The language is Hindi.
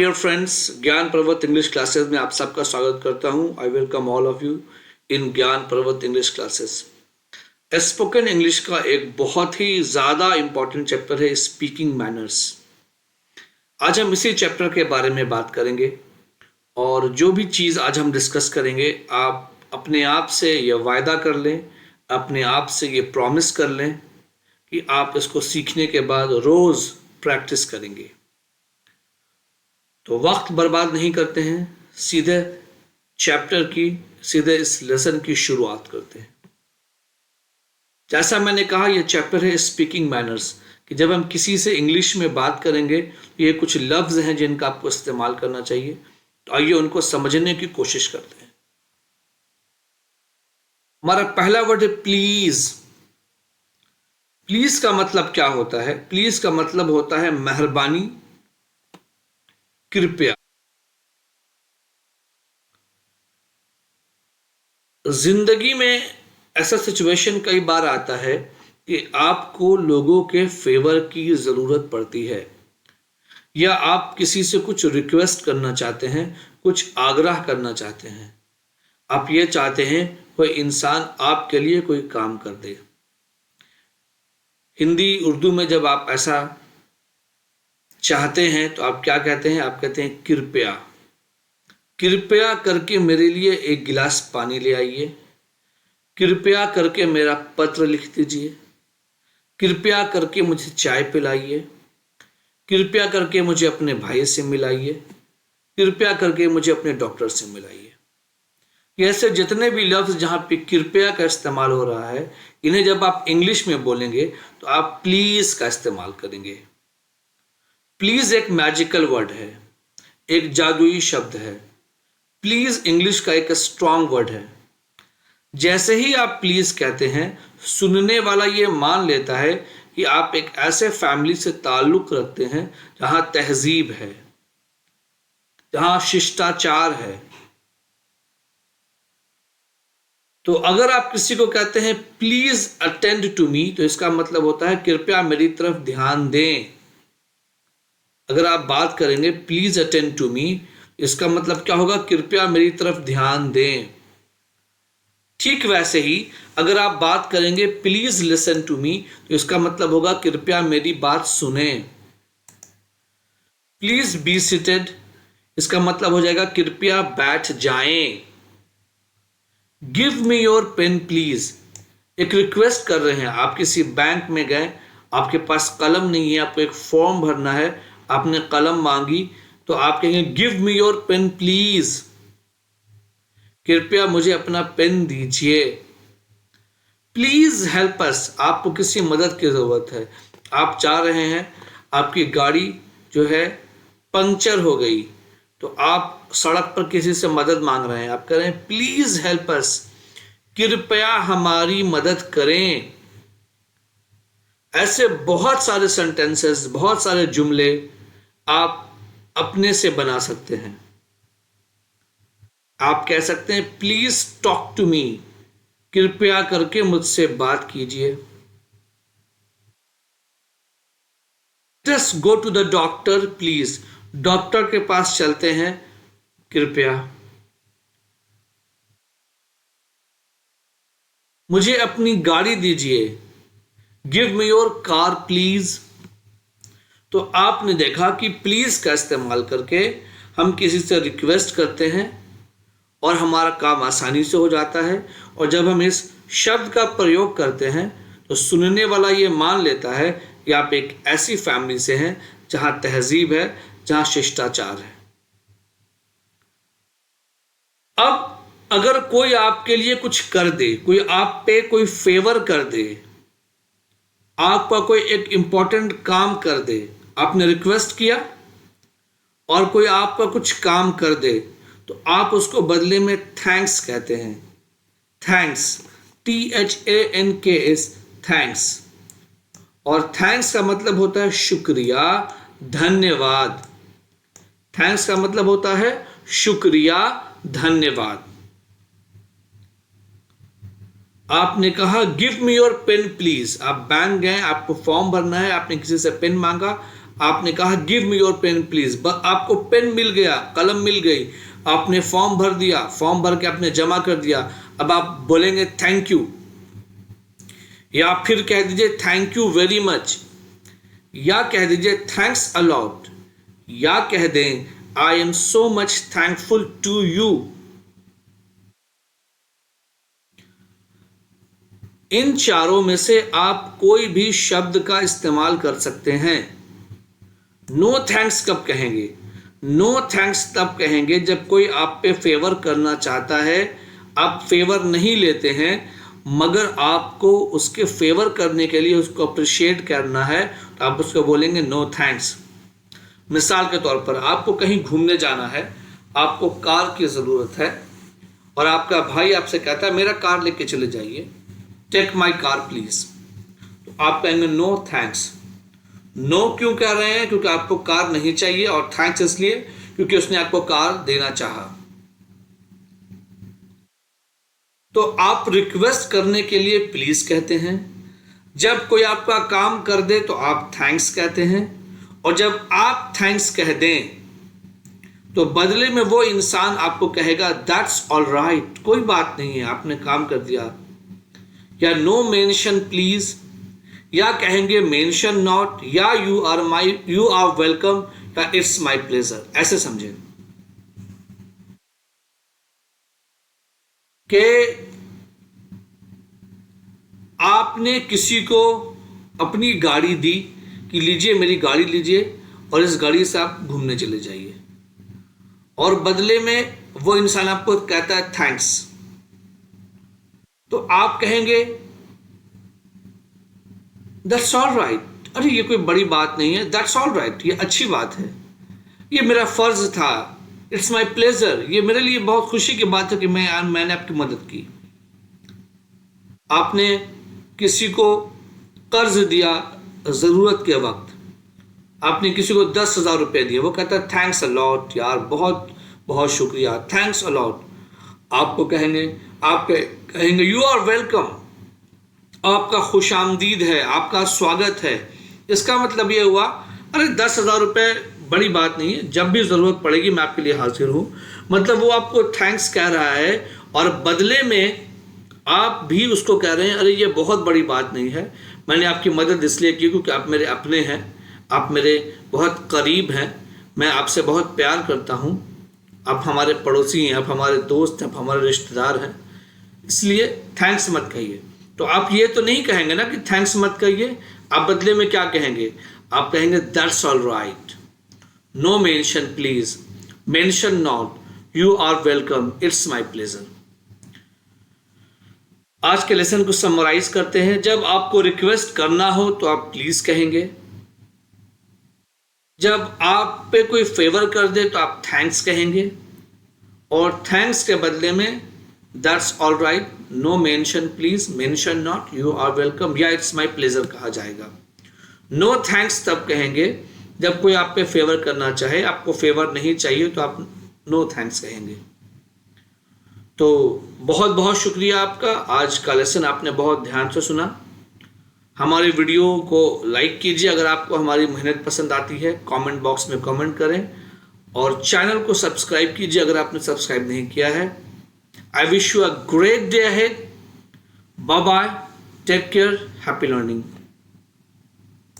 डियर फ्रेंड्स, ज्ञान पर्वत इंग्लिश क्लासेस में आप सबका स्वागत करता हूं। I welcome all of you in ज्ञान पर्वत इंग्लिश क्लासेस। स्पोकन इंग्लिश का एक बहुत ही ज़्यादा इंपॉर्टेंट चैप्टर है स्पीकिंग मैनर्स। आज हम इसी चैप्टर के बारे में बात करेंगे और जो भी चीज़ आज हम डिस्कस करेंगे, आप अपने आप से ये वायदा कर लें, अपने आप से ये प्रॉमिस कर लें कि आप इसको सीखने के बाद रोज़ प्रैक्टिस करेंगे। तो वक्त बर्बाद नहीं करते हैं, सीधे इस लेसन की शुरुआत करते हैं। जैसा मैंने कहा, यह चैप्टर है स्पीकिंग मैनर्स, कि जब हम किसी से इंग्लिश में बात करेंगे ये कुछ लफ्ज हैं जिनका आपको इस्तेमाल करना चाहिए। तो आइए उनको समझने की कोशिश करते हैं। हमारा पहला वर्ड है प्लीज। प्लीज का मतलब क्या होता है? प्लीज का मतलब होता है मेहरबानी, कृपया। जिंदगी में ऐसा सिचुएशन कई बार आता है कि आपको लोगों के फेवर की जरूरत पड़ती है, या आप किसी से कुछ रिक्वेस्ट करना चाहते हैं, कुछ आग्रह करना चाहते हैं। आप ये चाहते हैं कोई इंसान आपके लिए कोई काम कर दे। हिंदी उर्दू में जब आप ऐसा चाहते हैं तो आप क्या कहते हैं? आप कहते हैं कृपया, कृपया करके मेरे लिए एक गिलास पानी ले आइए, कृपया करके मेरा पत्र लिख दीजिए, कृपया करके मुझे चाय पिलाइए, कृपया करके मुझे अपने भाई से मिलाइए, कृपया करके मुझे अपने डॉक्टर से मिलाइए। ऐसे जितने भी लफ्ज जहाँ पे कृपया का इस्तेमाल हो रहा है, इन्हें जब आप इंग्लिश में बोलेंगे तो आप प्लीज का इस्तेमाल करेंगे। प्लीज एक मैजिकल वर्ड है, एक जादुई शब्द है। प्लीज इंग्लिश का एक स्ट्रॉन्ग वर्ड है। जैसे ही आप प्लीज कहते हैं, सुनने वाला ये मान लेता है कि आप एक ऐसे फैमिली से ताल्लुक रखते हैं जहां तहजीब है, जहां शिष्टाचार है। तो अगर आप किसी को कहते हैं प्लीज अटेंड टू मी, तो इसका मतलब होता है कृपया मेरी तरफ ध्यान दें। अगर आप बात करेंगे प्लीज अटेंड टू मी, इसका मतलब क्या होगा? कृपया मेरी तरफ ध्यान दें। ठीक वैसे ही अगर आप बात करेंगे प्लीज लिसन टू मी, तो इसका मतलब होगा कृपया मेरी बात सुने। प्लीज बी सीटेड, इसका मतलब हो जाएगा कृपया बैठ जाएं। Give me your pen please, एक रिक्वेस्ट कर रहे हैं। आप किसी बैंक में गए, आपके पास कलम नहीं है, आपको एक फॉर्म भरना है, आपने कलम मांगी, तो आप कहेंगे give me your pen please, कृपया मुझे अपना पेन दीजिए। प्लीज हेल्प अस, आपको किसी मदद की जरूरत है। आप चाह रहे हैं, आपकी गाड़ी जो है पंक्चर हो गई, तो आप सड़क पर किसी से मदद मांग रहे हैं। आप कह रहे हैं प्लीज हेल्प अस, कृपया हमारी मदद करें। ऐसे बहुत सारे सेंटेंसेस, बहुत सारे जुमले आप अपने से बना सकते हैं। आप कह सकते हैं प्लीज टॉक टू मी, कृपया करके मुझसे बात कीजिए। Just go to the doctor please, doctor के पास चलते हैं कृपया। मुझे अपनी गाड़ी दीजिए, give me your car please. तो आपने देखा कि प्लीज का इस्तेमाल करके हम किसी से रिक्वेस्ट करते हैं और हमारा काम आसानी से हो जाता है। और जब हम इस शब्द का प्रयोग करते हैं तो सुनने वाला ये मान लेता है कि आप एक ऐसी फैमिली से हैं जहां तहजीब है, जहां शिष्टाचार है। अब अगर कोई आपके लिए कुछ कर दे, कोई आप पे कोई फेवर कर दे, आपका कोई एक इंपॉर्टेंट काम कर दे, आपने रिक्वेस्ट किया और कोई आपका कुछ काम कर दे, तो आप उसको बदले में थैंक्स कहते हैं। Thanks, THANKS, thanks. और थैंक्स का मतलब होता है शुक्रिया, धन्यवाद। थैंक्स का मतलब होता है शुक्रिया, धन्यवाद। आपने कहा give me your pen please, आप बैंक गए, आपको फॉर्म भरना है, आपने किसी से पेन मांगा, आपने कहा give me your pen please, आपको पेन मिल गया, कलम मिल गई, आपने फॉर्म भर दिया, फॉर्म भर के आपने जमा कर दिया, अब आप बोलेंगे थैंक यू, या फिर कह दीजिए थैंक यू वेरी मच, या कह दीजिए थैंक्स अ लॉट, या कह दें I am so much thankful to you. इन चारों में से आप कोई भी शब्द का इस्तेमाल कर सकते हैं। नो थैंक्स कब कहेंगे? नो थैंक्स तब कहेंगे जब कोई आप पे फेवर करना चाहता है, आप फेवर नहीं लेते हैं, मगर आपको उसके फेवर करने के लिए उसको अप्रिशिएट करना है, तो आप उसको बोलेंगे नो थैंक्स। मिसाल के तौर पर आपको कहीं घूमने जाना है, आपको कार की ज़रूरत है और आपका भाई आपसे कहता है मेरा कार लेके चले जाइए, टेक माई कार प्लीज, तो आप कहेंगे नो थैंक्स। नो क्यों कह रहे हैं? क्योंकि आपको कार नहीं चाहिए, और थैंक्स इसलिए क्योंकि उसने आपको कार देना चाहा। तो आप रिक्वेस्ट करने के लिए प्लीज कहते हैं, जब कोई आपका काम कर दे तो आप थैंक्स कहते हैं, और जब आप थैंक्स कह दें तो बदले में वो इंसान आपको कहेगा दैट्स ऑल राइट, कोई बात नहीं है, आपने काम कर दिया। या नो मेंशन प्लीज, या कहेंगे मेंशन नॉट, या यू आर वेलकम, या इट्स माई प्लेजर। ऐसे समझें कि आपने किसी को अपनी गाड़ी दी कि लीजिए मेरी गाड़ी लीजिए और इस गाड़ी से आप घूमने चले जाइए, और बदले में वो इंसान आपको कहता है थैंक्स, तो आप कहेंगे दैट्स ऑल राइट, अरे ये कोई बड़ी बात नहीं है, दैट्स ऑल राइट, ये अच्छी बात है, ये मेरा फर्ज था, इट्स माई प्लेजर, ये मेरे लिए बहुत खुशी की बात है कि मैंने आपकी मदद की। आपने किसी को कर्ज दिया ज़रूरत के वक्त, आपने किसी को 10,000 रुपये दिए, वो कहता है थैंक्स अ लॉट यार, बहुत बहुत शुक्रिया, थैंक्स अ लॉट। आपको कहेंगे यू आर वेलकम, आपका खुशामदीद है, आपका स्वागत है। इसका मतलब ये हुआ अरे 10,000 रुपये बड़ी बात नहीं है, जब भी ज़रूरत पड़ेगी मैं आपके लिए हाजिर हूँ। मतलब वो आपको थैंक्स कह रहा है और बदले में आप भी उसको कह रहे हैं अरे ये बहुत बड़ी बात नहीं है, मैंने आपकी मदद इसलिए की क्योंकि आप मेरे अपने हैं, आप मेरे बहुत करीब हैं, मैं आपसे बहुत प्यार करता हूँ, आप हमारे पड़ोसी हैं, आप हमारे दोस्त हैं, आप हमारे रिश्तेदार हैं, इसलिए थैंक्स मत कहिए। तो आप ये तो नहीं कहेंगे ना कि थैंक्स मत कहिए, आप बदले में क्या कहेंगे? आप कहेंगे that's all right, no mention please, mention not, you are welcome, it's my pleasure. आज के लेसन को समराइज करते हैं। जब आपको रिक्वेस्ट करना हो तो आप प्लीज कहेंगे, जब आप पे कोई फेवर कर दे तो आप थैंक्स कहेंगे, और थैंक्स के बदले में that's all right, no mention please, mention not, you are welcome या इट्स माय प्लेजर कहा जाएगा। नो थैंक्स तब कहेंगे जब कोई आप पे फेवर करना चाहे, आपको फेवर नहीं चाहिए तो आप नो थैंक्स कहेंगे। तो बहुत बहुत शुक्रिया आपका, आज का लेसन आपने बहुत ध्यान से सुना। हमारी वीडियो को लाइक कीजिए अगर आपको हमारी मेहनत पसंद आती है, कमेंट बॉक्स में कमेंट करें, और चैनल को सब्सक्राइब कीजिए अगर आपने सब्सक्राइब नहीं किया है। I wish you a great day ahead. Bye bye. Take care. Happy learning.